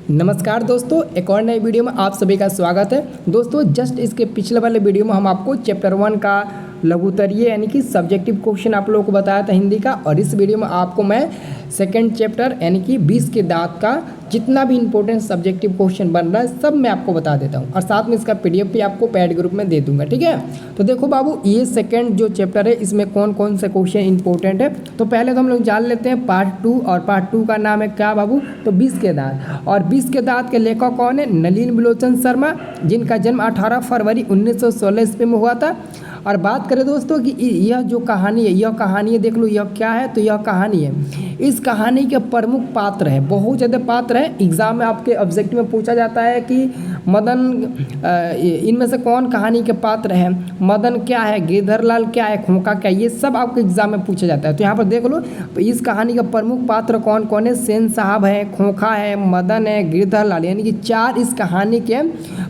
नमस्कार दोस्तों, एक और नई वीडियो में आप सभी का स्वागत है। दोस्तों जस्ट इसके पिछले वाले वीडियो में हम आपको चैप्टर 1 का लघुत्तरीय यानी कि सब्जेक्टिव क्वेश्चन आप लोगों को बताया था हिंदी का, और इस वीडियो में आपको मैं सेकंड चैप्टर यानी कि 20 के दांत का जितना भी इंपॉर्टेंट सब्जेक्टिव क्वेश्चन बन रहा है सब मैं आपको बता देता हूँ, और साथ में इसका PDF भी आपको पैड ग्रुप में दे दूंगा। ठीक है, तो देखो बाबू, ये सेकंड जो चैप्टर है इसमें कौन कौन से क्वेश्चन इंपॉर्टेंट है। तो पहले तो हम लोग जान लेते हैं पार्ट 2, और पार्ट 2 का नाम है क्या बाबू, तो 20 के दांत। और 20 के दांत के लेखक कौन है? नलिन बिलोचन शर्मा, जिनका जन्म 18 फरवरी 1916 ईस्वी में हुआ था। और बात करें दोस्तों कि यह जो कहानी है, यह कहानी है, देख लो यह क्या है, तो यह कहानी है। इस कहानी के प्रमुख पात्र है, बहुत ज़्यादा पात्र है। एग्जाम में आपके ऑब्जेक्टिव में पूछा जाता है कि मदन, इनमें से कौन कहानी के पात्र है, मदन क्या है, गिरधरलाल क्या है, खोखा क्या है, ये सब आपके एग्जाम में पूछा जाता है। तो यहाँ पर देख लो, तो इस कहानी का प्रमुख पात्र कौन कौन है? सेन साहब है, खोखा है, मदन है, गिरधरलाल, यानी कि 4 इस कहानी के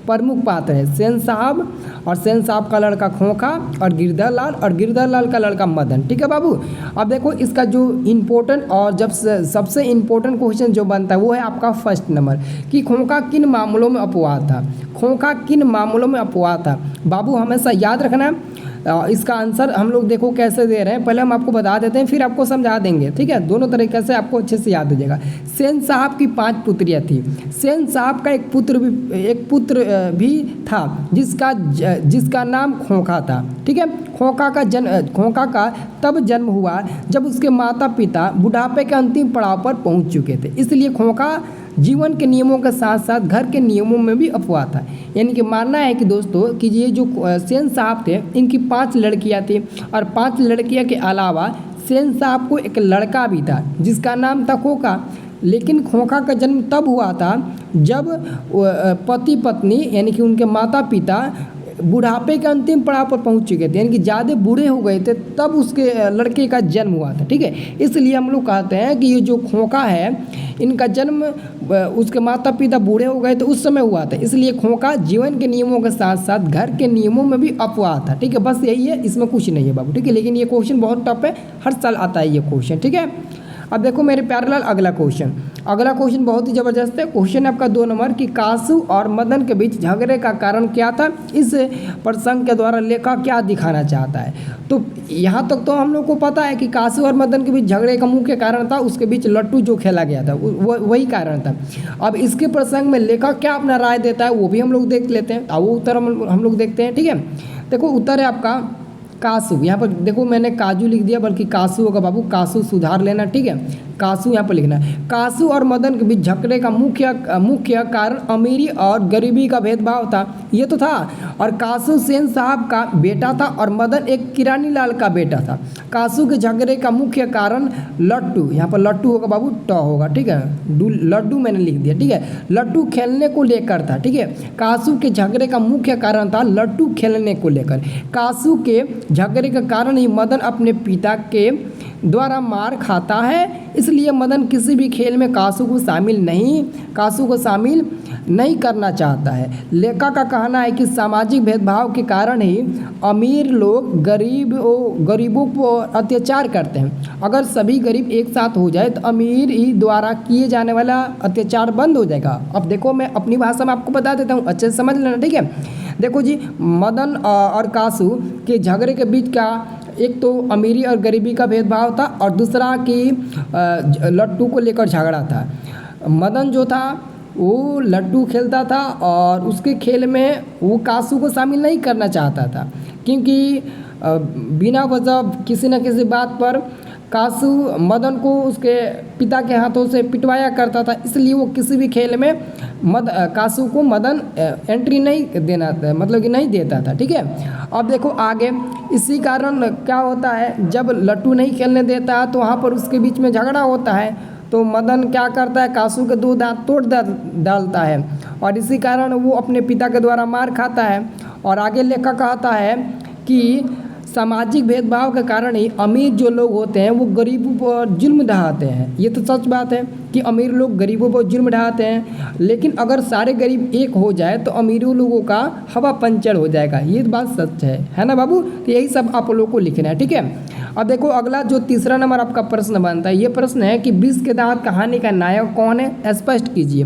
प्रमुख पात्र है। सेन साहब, और सेन साहब का लड़का खोखा, और गिरधरलाल का लड़का मदन। ठीक है बाबू, अब देखो इसका जो इम्पोर्टेंट और जब सबसे इम्पोर्टेंट क्वेश्चन जो बनता है वो है आपका फर्स्ट नंबर, कि खोखा किन मामलों में अपवाद था। खोखा किन मामलों में अपवाद था बाबू, हमेशा याद रखना है। इसका आंसर हम लोग देखो कैसे दे रहे हैं, पहले हम आपको बता देते हैं फिर आपको समझा देंगे। ठीक है, दोनों तरीके से आपको अच्छे से याद हो जाएगा। सेन साहब की 5 पुत्रियाँ थी। सेन साहब का एक पुत्र भी था जिसका नाम खोखा था। ठीक है, खोखा का तब जन्म हुआ जब उसके माता पिता बुढ़ापे के अंतिम पड़ाव पर पहुंच चुके थे, इसलिए खोखा जीवन के नियमों के साथ साथ घर के नियमों में भी अपवाद था। यानी कि मानना है कि दोस्तों कि ये जो सेन साहब थे इनकी 5 लड़कियां थी, और 5 लड़कियां के अलावा सेन साहब को एक लड़का भी था जिसका नाम था खोखा। लेकिन खोखा का जन्म तब हुआ था जब पति पत्नी यानी कि उनके माता पिता बुढ़ापे के अंतिम पड़ाव पर पहुंच चुके थे, यानी कि ज़्यादा बूढ़े हो गए थे, तब उसके लड़के का जन्म हुआ था। ठीक है, इसलिए हम लोग कहते हैं कि ये जो खोखा है इनका जन्म उसके माता पिता बूढ़े हो गए थे उस समय हुआ था, इसलिए खोखा जीवन के नियमों के साथ साथ घर के नियमों में भी अपवाद था। ठीक है, बस यही है, इसमें कुछ नहीं है बाबू। ठीक है, लेकिन ये क्वेश्चन बहुत टफ है, हर साल आता है ये क्वेश्चन। ठीक है, अब देखो मेरे प्यारे लाल, अगला क्वेश्चन बहुत ही ज़बरदस्त है। क्वेश्चन है आपका 2 नंबर, कि कासू और मदन के बीच झगड़े का कारण क्या था, इस प्रसंग के द्वारा लेखक क्या दिखाना चाहता है। तो यहाँ तक तो हम लोग को पता है कि कासू और मदन के बीच झगड़े का मुख्य कारण था उसके बीच लट्टू जो खेला गया था, वही कारण था। अब इसके प्रसंग में लेखक क्या अपना राय देता है वो भी हम लोग देख लेते हैं, वो उत्तर हम लोग देखते हैं। ठीक है, देखो उत्तर है आपका कासू। यहाँ पर देखो मैंने काजू लिख दिया, बल्कि कासू होगा बाबू, कासू सुधार लेना। ठीक है, कासू यहाँ पर लिखना है। कासू और मदन के बीच झगड़े का मुख्य कारण अमीरी और गरीबी का भेदभाव था, ये तो था। और कासू सेन साहब का बेटा था और मदन एक किरानी लाल का बेटा था। कासू के झगड़े का मुख्य कारण लट्टू, यहाँ पर लट्टू होगा बाबू, ट होगा। ठीक है, लड्डू मैंने लिख दिया। ठीक है, लट्टू खेलने को लेकर था। ठीक है, कासू के झगड़े का मुख्य कारण था लट्टू खेलने को लेकर। कासू के झगड़े का कारण ही मदन अपने पिता के द्वारा मार खाता है, इसलिए मदन किसी भी खेल में कासू को शामिल नहीं करना चाहता है। लेखक का कहना है कि सामाजिक भेदभाव के कारण ही अमीर लोग गरीबों को अत्याचार करते हैं। अगर सभी गरीब एक साथ हो जाए तो अमीर ही द्वारा किए जाने वाला अत्याचार बंद हो जाएगा। अब देखो मैं अपनी भाषा में आपको बता देता हूँ, अच्छे से समझ लेना। ठीक है, देखो जी, मदन और कासू के झगड़े के बीच का एक तो अमीरी और गरीबी का भेदभाव था, और दूसरा कि लट्टू को लेकर झगड़ा था। मदन जो था वो लट्टू खेलता था और उसके खेल में वो कासू को शामिल नहीं करना चाहता था, क्योंकि बिना वजह किसी न किसी बात पर कासू मदन को उसके पिता के हाथों से पिटवाया करता था, इसलिए वो किसी भी खेल में कासू को मदन एंट्री नहीं देना, मतलब कि नहीं देता था। ठीक है, अब देखो आगे, इसी कारण क्या होता है, जब लट्टू नहीं खेलने देता तो वहाँ पर उसके बीच में झगड़ा होता है, तो मदन क्या करता है, कासू के 2 दांत तोड़ डालता है, और इसी कारण वो अपने पिता के द्वारा मार खाता है। और आगे लेखक कहता है कि सामाजिक भेदभाव के कारण ही अमीर जो लोग होते हैं वो गरीबों पर जुल्म ढाते हैं। ये तो सच बात है कि अमीर लोग गरीबों पर जुल्म ढाते हैं, लेकिन अगर सारे गरीब एक हो जाए तो अमीरों लोगों का हवा पंचर हो जाएगा। ये बात सच है ना बाबू, तो यही सब आप लोगों को लिखना है। ठीक है, अब देखो अगला जो तीसरा नंबर आपका प्रश्न बनता है, ये प्रश्न है कि विष के दांत कहानी का नायक कौन है, स्पष्ट कीजिए।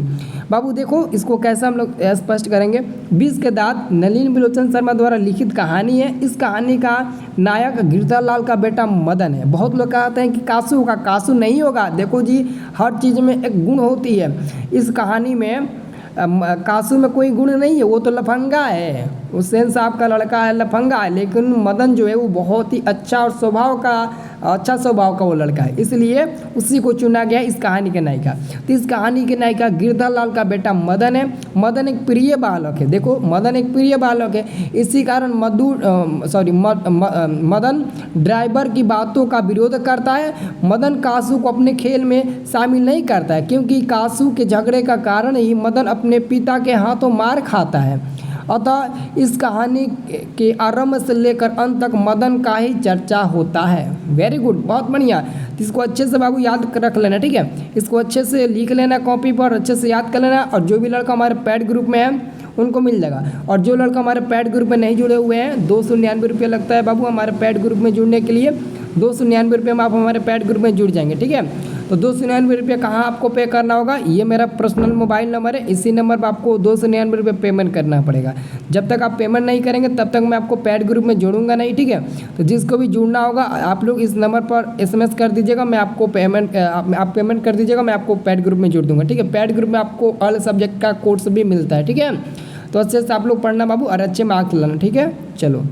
बाबू देखो इसको कैसे हम लोग स्पष्ट करेंगे। विष के दांत नलिनी बिलोचन शर्मा द्वारा लिखित कहानी है। इस कहानी का नायक गिरधर लाल का बेटा मदन है। बहुत लोग कहते हैं कि कासू होगा, कासू नहीं होगा। देखो जी हर चीज़ में एक गुण होती है। इस कहानी में कासू में कोई गुण नहीं है, वो तो लफंगा है, हुसैन साहब का लड़का है, लफंगा है। लेकिन मदन जो है वो बहुत ही अच्छा और अच्छा स्वभाव का वो लड़का है, इसलिए उसी को चुना गया इस कहानी के नायिका। तो इस कहानी के नायिका गिरधर लाल का बेटा मदन है। मदन एक प्रिय बालक है। देखो मदन एक प्रिय बालक है, इसी कारण मदन ड्राइवर की बातों का विरोध करता है। मदन कासू को अपने खेल में शामिल नहीं करता है, क्योंकि कासू के झगड़े का कारण ही मदन अपने पिता के हाथों मार खाता है। अतः इस कहानी के आरंभ से लेकर अंत तक मदन का ही चर्चा होता है। वेरी गुड, बहुत बढ़िया। इसको अच्छे से बाबू याद रख लेना, ठीक है। इसको अच्छे से लिख लेना कॉपी पर, अच्छे से याद कर लेना। और जो भी लड़का हमारे पैड ग्रुप में है उनको मिल जाएगा। और जो लड़का हमारे पैड ग्रुप में नहीं जुड़े हुए हैं, 299 रुपये लगता है बाबू हमारे पैड ग्रुप में जुड़ने के लिए। 299 रुपये में आप हमारे पैड ग्रुप में जुड़ जाएंगे, ठीक है। तो 299 रुपये कहाँ आपको पे करना होगा, ये मेरा पर्सनल मोबाइल नंबर है, इसी नंबर पर आपको 299 रुपये पेमेंट करना पड़ेगा। जब तक आप पेमेंट नहीं करेंगे तब तक मैं आपको पैड ग्रुप में जोड़ूंगा नहीं, ठीक है। तो जिसको भी जुड़ना होगा आप लोग इस नंबर पर SMS कर दीजिएगा, मैं आपको आप पेमेंट कर दीजिएगा, मैं आपको पैड ग्रुप में जोड़ दूंगा, ठीक है। पैड ग्रुप में आपको ऑल सब्जेक्ट का कोर्स भी मिलता है, ठीक है। तो अच्छे से आप लोग पढ़ना बाबू और अच्छे मार्क्स लाना, ठीक है। चलो।